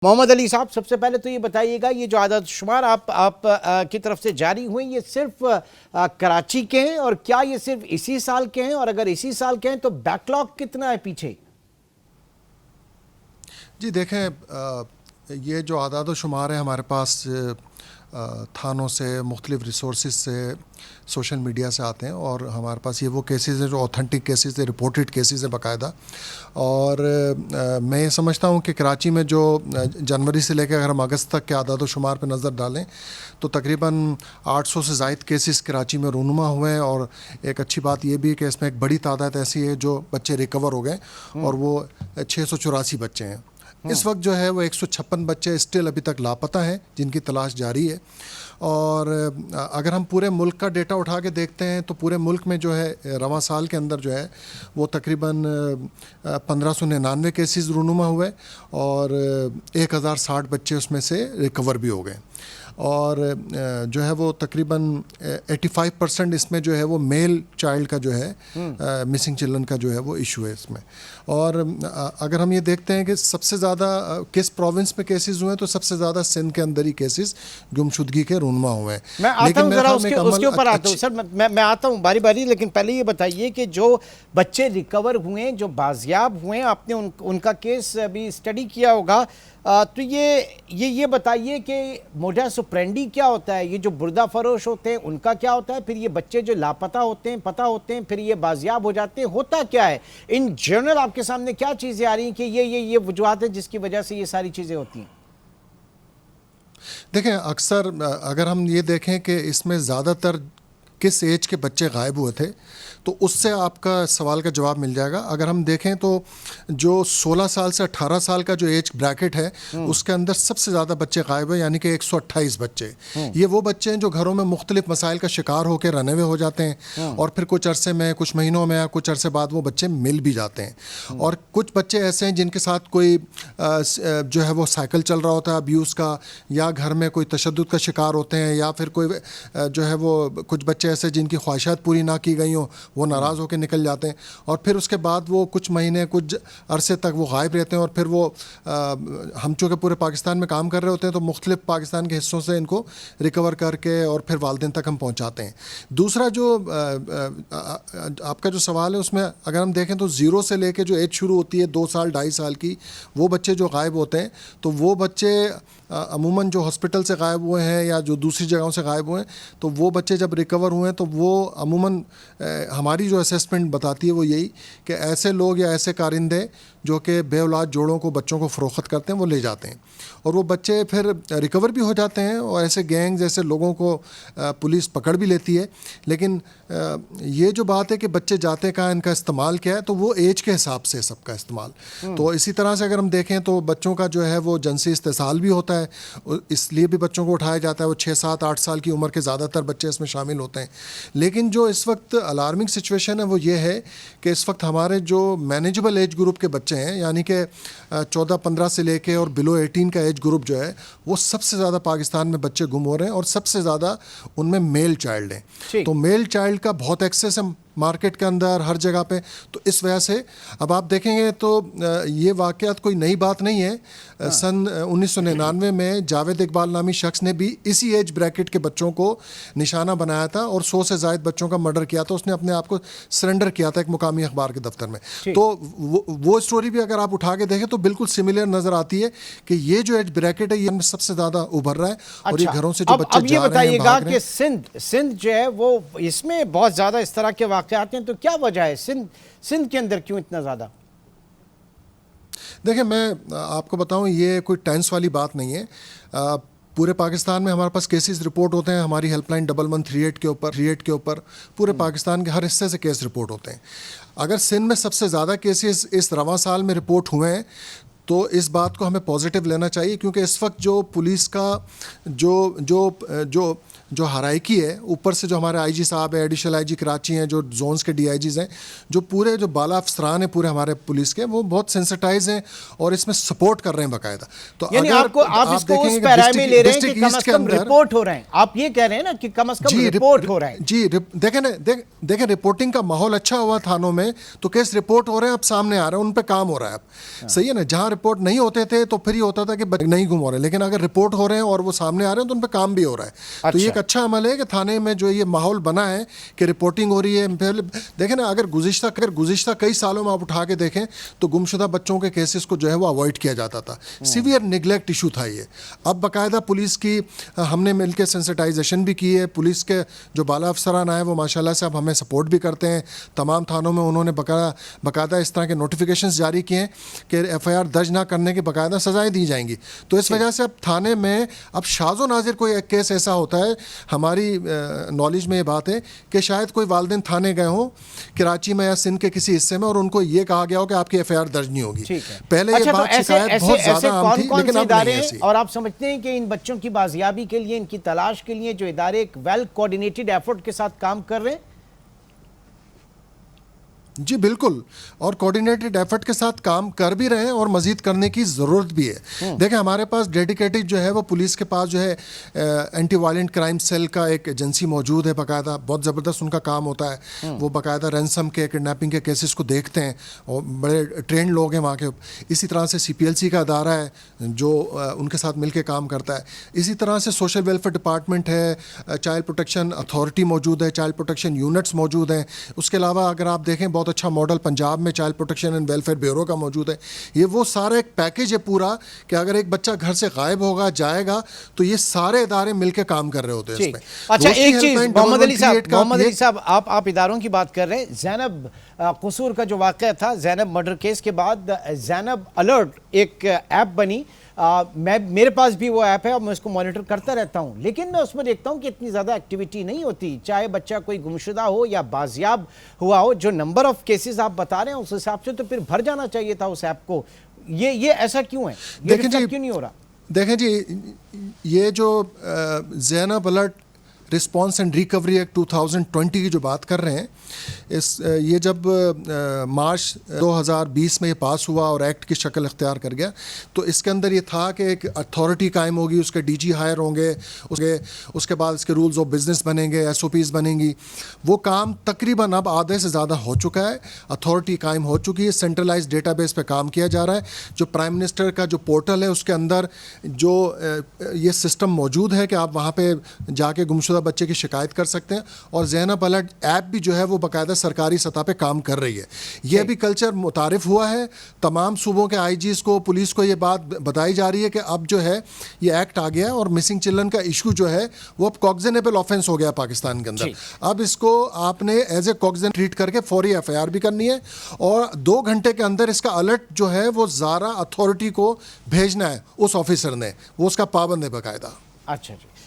मोहम्मद अली साहब, सबसे पहले तो ये बताइएगा, ये जो आदत शुमार आप की तरफ से जारी हुए, ये सिर्फ कराची के हैं और क्या ये सिर्फ इसी साल के हैं? और अगर इसी साल के हैं तो बैकलॉग कितना है पीछे? जी देखें, ये जो आदाद शुमार है हमारे पास थानों से, मुख्तलिफ़ रिसोर्स से, सोशल मीडिया से आते हैं और हमारे पास ये वो केसेस हैं जो ऑथेंटिक केसेस हैं, रिपोर्टेड केसेस हैं बाकायदा। और मैं ये समझता हूँ कि कराची में जो जनवरी से लेकर अगर हम अगस्त तक के आदाद शुमार पर नज़र डालें तो तकरीबन 800 से ज़ायद केसेस कराची में रूनुमा हुए हैं। और एक अच्छी बात ये भी है कि इसमें एक बड़ी तादाद ऐसी है जो बच्चे रिकवर हो गए और वो 684 बच्चे हैं। इस वक्त जो है वो 156 बच्चे स्टिल अभी तक लापता हैं जिनकी तलाश जारी है। और अगर हम पूरे मुल्क का डेटा उठा के देखते हैं तो पूरे मुल्क में जो है रवां साल के अंदर जो है वो तकरीबन 1599 केसेस रूनुमा हुए और 1060 बच्चे उसमें से रिकवर भी हो गए। और जो है वो तकरीबन 85% इसमें जो है वो मेल चाइल्ड का जो है मिसिंग चिल्ड्रन का जो है वो इशू है इसमें। और अगर हम ये देखते हैं कि सबसे ज़्यादा किस प्रोविंस में केसेस हुए हैं तो सबसे ज़्यादा सिंध के अंदर ही केसेस गुमशुदगी के रूनुमा हुए हैं। मैं आता हूँ ज़रा उसके ऊपर आता हूँ सर, मैं आता हूँ बारी बारी, लेकिन पहले ये बताइए कि जो बच्चे रिकवर हुए, जो बाजियाब हुए, आपने उनका केस अभी स्टडी किया होगा, तो ये बताइए कि मोडास ऑपरेंडी क्या होता है? ये जो बुर्दा फरोश होते हैं उनका क्या होता है? फिर ये बच्चे जो लापता होते हैं, पता होते हैं, फिर ये बाजियाब हो जाते हैं, होता क्या है? इन जनरल आपके सामने क्या चीज़ें आ रही हैं कि ये वजूहत है जिसकी वजह से ये सारी चीज़ें होती हैं? देखें, अक्सर अगर हम ये देखें कि इसमें ज़्यादातर किस एज के बच्चे गायब हुए थे तो उससे आपका सवाल का जवाब मिल जाएगा। अगर हम देखें तो जो 16 साल से 18 साल का जो एज ब्रैकेट है उसके अंदर सबसे ज़्यादा बच्चे गायब है, यानी कि 128 बच्चे। ये वो बच्चे हैं जो घरों में मुख्तलिफ मसाइल का शिकार होकर रने हुए हो जाते हैं और फिर कुछ अरसे में, कुछ महीनों में या कुछ अरसे बाद वो बच्चे मिल भी जाते हैं। और कुछ बच्चे ऐसे हैं जिनके साथ कोई जो है वो साइकिल चल रहा होता है अब्यूज़ का, या घर में कोई तशद्दुद का शिकार होते हैं, या फिर कोई जो है वो कुछ बच्चे ऐसे जिनकी ख्वाहिशात पूरी ना की गई हों, वो नाराज़ होकर निकल जाते हैं और फिर उसके बाद वो कुछ महीने, कुछ अरसे तक वो गायब रहते हैं। और फिर वो हम चूँकि पूरे पाकिस्तान में काम कर रहे होते हैं तो मुख्तलिफ पाकिस्तान के हिस्सों से इनको रिकवर करके और फिर वालिदैन तक हम पहुँचाते हैं। दूसरा जो आपका जो सवाल है उसमें अगर हम देखें तो 0 से लेकर जो एज शुरू होती है 2 साल 2.5 साल की, वो बच्चे जो गायब होते हैं तो वो बच्चे अमूमन जो हॉस्पिटल से गायब हुए हैं या जो दूसरी जगहों से गायब हुए हैं तो वो बच्चे जब रिकवर हुए हैं तो वो अमूमन हमारी जो असेसमेंट बताती है वो यही कि ऐसे लोग या ऐसे कारिंदे जो कि बेऔलाद जोड़ों को, बच्चों को फ़रोख्त करते हैं, वो ले जाते हैं और वो बच्चे फिर रिकवर भी हो जाते हैं और ऐसे गैंग जैसे लोगों को पुलिस पकड़ भी लेती है। लेकिन ये जो बात है कि बच्चे जाते कहाँ, इनका इस्तेमाल क्या है, तो वो एज के हिसाब से सबका इस्तेमाल। तो इसी तरह से अगर हम देखें तो बच्चों का जो है वो जिनसी इस्तेसाल भी होता है, इसलिए भी बच्चों को उठाया जाता है। वो 6, 7, 8 साल की उम्र के ज़्यादातर बच्चे इसमें शामिल होते हैं। लेकिन जो इस वक्त अलार्मिंग सिचुएशन है वो ये है कि इस वक्त हमारे जो मैनेजेबल एज ग्रुप के बच्चे हैं, यानी कि 14-15 से लेके और बिलो 18 का एज ग्रुप जो है वो सबसे ज़्यादा पाकिस्तान में बच्चे गुम हो रहे हैं और सबसे ज़्यादा उनमें मेल चाइल्ड हैं। तो मेल चाइल्ड का बहुत एक्सेस है मार्केट के अंदर, हर जगह पे। तो इस वजह से अब आप देखेंगे तो ये वाक़यात कोई नई बात नहीं है। सन 1999 में जावेद इकबाल नामी शख्स ने भी इसी एज ब्रैकेट के बच्चों को निशाना बनाया था और 100 से ज़ायद बच्चों का मर्डर किया था। उसने अपने आप को सरेंडर किया था एक मुकामी अखबार के दफ्तर में। तो वो स्टोरी भी अगर आप उठा के देखें तो बिल्कुल सिमिलर नज़र आती है कि ये जो एज ब्रैकेट है ये सबसे ज़्यादा उभर रहा है। और ये घरों से जो बच्चे जा रहे हैं, बताइएगा कि सिंध जो है वो इसमें बहुत ज़्यादा इस तरह के वाक़यात हैं, तो क्या वजह है सिंध के अंदर क्यों इतना ज़्यादा? देखिए, मैं आपको बताऊं, ये कोई टेंस वाली बात नहीं है। पूरे पाकिस्तान में हमारे पास केसेस रिपोर्ट होते हैं। हमारी हेल्पलाइन 1138 के ऊपर पूरे पाकिस्तान के हर हिस्से से केस रिपोर्ट होते हैं। अगर सिंध में सबसे ज़्यादा केसेस इस रवां साल में रिपोर्ट हुए हैं तो इस बात को हमें पॉजिटिव लेना चाहिए, क्योंकि इस वक्त जो पुलिस का जो हराइकी है, ऊपर से जो हमारे आईजी साहब है, एडिशनल आईजी कराची हैं, जो जोन्स के डीआईजीज हैं, जो पूरे जो बाला अफसरान हैं पूरे हमारे पुलिस के, वो बहुत सेंसिटाइज हैं और इसमें सपोर्ट कर रहे हैं बाकायदा। तो यानी आप इसको उस पैरामीटर में ले रहे हैं कि कम से कम रिपोर्ट हो रहे हैं, आप ये कह रहे हैं ना कि कम से कम रिपोर्ट हो रहा है। जी देखें रिपोर्टिंग का माहौल अच्छा हुआ थानों में तो केस रिपोर्ट हो रहे हैं, अब सामने आ रहे हैं, उन पर काम हो रहा है अब। सही है ना, जहाँ रिपोर्ट नहीं होते थे तो फिर ये होता था कि बच्चे नहीं गुम हो रहे, लेकिन अगर रिपोर्ट हो रहे हैं और वो सामने आ रहे हैं तो उन पर काम भी हो रहा है। तो ये एक अच्छा अमल है कि थाने में जो ये माहौल बना है कि रिपोर्टिंग हो रही है। पहले देखें ना, अगर गुज़िश्ता कई सालों में आप उठा के देखें तो गुमशुदा बच्चों के केसेस को जो है वो अवॉइड किया जाता था। सीवियर निगलेक्ट इशू था ये। अब बाकायदा पुलिस की हमने मिलकर सेंसिटाइजेशन भी की है। पुलिस के जो बाला अफसरान आए वो माशाल्लाह से अब हमें सपोर्ट भी करते हैं। तमाम थानों में उन्होंने बाकायदा इस तरह के नोटिफिकेशंस जारी किए हैं कि एफआईआर दर्ज ना करने की बाकायदा सजाएं दी जाएंगी। तो इस वजह से अब थाने में अब शाज़ो नाजिर कोई एक केस ऐसा होता है, हमारी नॉलेज में ये बात है कि शायद कोई वालिदैन थाने गए हों कराची में या सिंध के किसी हिस्से में और उनको ये कहा गया हो कि आपकी एफआईआर दर्ज नहीं होगी। पहले ये बात शिकायत बहुत ज़्यादा आम थी, लेकिन अब नहीं है ऐसी। और आप समझते हैं कि इन बच्चों की बाजियाबी के लिए, इनकी तलाश के लिए जो इदारे एक वेल कोऑर्डिनेटेड एफर्ट के साथ काम कर रहे हैं? जी बिल्कुल, और कोऑर्डिनेटेड एफर्ट के साथ काम कर भी रहे हैं और मज़ीद करने की ज़रूरत भी है। देखें, हमारे पास डेडिकेटेड जो है वो पुलिस के पास जो है एंटी वायलेंट क्राइम सेल का एक एजेंसी मौजूद है। बाकायदा बहुत ज़बरदस्त उनका काम होता है। वो बाकायदा रैंसम के, किडनैपिंग के केसेस को देखते हैं और बड़े ट्रेंड लोग हैं वहाँ के। इसी तरह से CPLC का अदारा है जो उनके साथ मिल के काम करता है। इसी तरह से सोशल वेलफेयर डिपार्टमेंट है, चाइल्ड प्रोटेक्शन अथॉरिटी मौजूद है, चाइल्ड प्रोटेक्शन यूनिट्स मौजूद हैं। उसके अलावा अगर आप देखें बहुत अच्छा मॉडल पंजाब में child protection and welfare bureau का मौजूद है। ये वो सारा एक पैकेज है पूरा कि अगर एक बच्चा घर से गायब होगा जाएगा तो ये सारे इदारे मिलकर काम कर रहे होते हैं इसमें। अच्छा, एक चीज मोहम्मद अली साहब, आप इदारों की बात कर रहे हैं। ज़ैनब कसूर का जो वाक़या था, ज़ैनब मर्डर केस के बाद ज़ैनब अलर्ट एक ऐप बनी। मेरे पास भी वो ऐप है और मैं उसको मॉनिटर करता रहता हूँ, लेकिन मैं उसमें देखता हूँ कि इतनी ज़्यादा एक्टिविटी नहीं होती। चाहे बच्चा कोई गुमशुदा हो या बाजियाब हुआ हो, जो नंबर ऑफ केसेस आप बता रहे हैं उस हिसाब से तो फिर भर जाना चाहिए था उस ऐप को। ये ऐसा क्यों है? देखें जी, क्यों नहीं हो रहा? देखें जी, ये जो Zainab alert response and recovery act 2020 की जो बात कर रहे हैं, ये जब मार्च 2020 में ये पास हुआ और एक्ट की शक्ल इख्तियार कर गया, तो इसके अंदर ये था कि एक अथॉरिटी कायम होगी, उसके DG हायर होंगे, उसके बाद इसके रूल्स ऑफ बिजनेस बनेंगे, SOPs बनेंगी। वो काम तकरीबन अब आधे से ज़्यादा हो चुका है। अथॉरिटी कायम हो चुकी है, सेंट्रलाइज डेटाबेस पे काम किया जा रहा है। जो प्राइम मिनिस्टर का जो पोर्टल है उसके अंदर जो ये सिस्टम मौजूद है कि आप वहाँ पर जाके गुमशुदा बच्चे की शिकायत कर सकते हैं। और ज़ैनब अलर्ट ऐप भी जो है वो बाकायदा सरकारी सतह पे काम कर रही है। ये भी कल्चर मुतारिफ हुआ है। तमाम सूबों के IGs को, पुलिस को ये बात बताई जा रही है कि अब जो है ये एक्ट आ गया है और मिसिंग चिल्ड्रन का इशू जो है वो अब कॉग्निजेबल ऑफेंस हो गया पाकिस्तान के अंदर। अब इसको आपने एज ए कॉग्निजेबल ट्रीट करके फौरी FIR भी करनी है और 2 घंटे के अंदर इसका अलर्ट जो है वो ज़ारा अथॉरिटी को भेजना है उस ऑफिसर ने, वो उसका पाबंद है बाकायदा। अच्छा जी।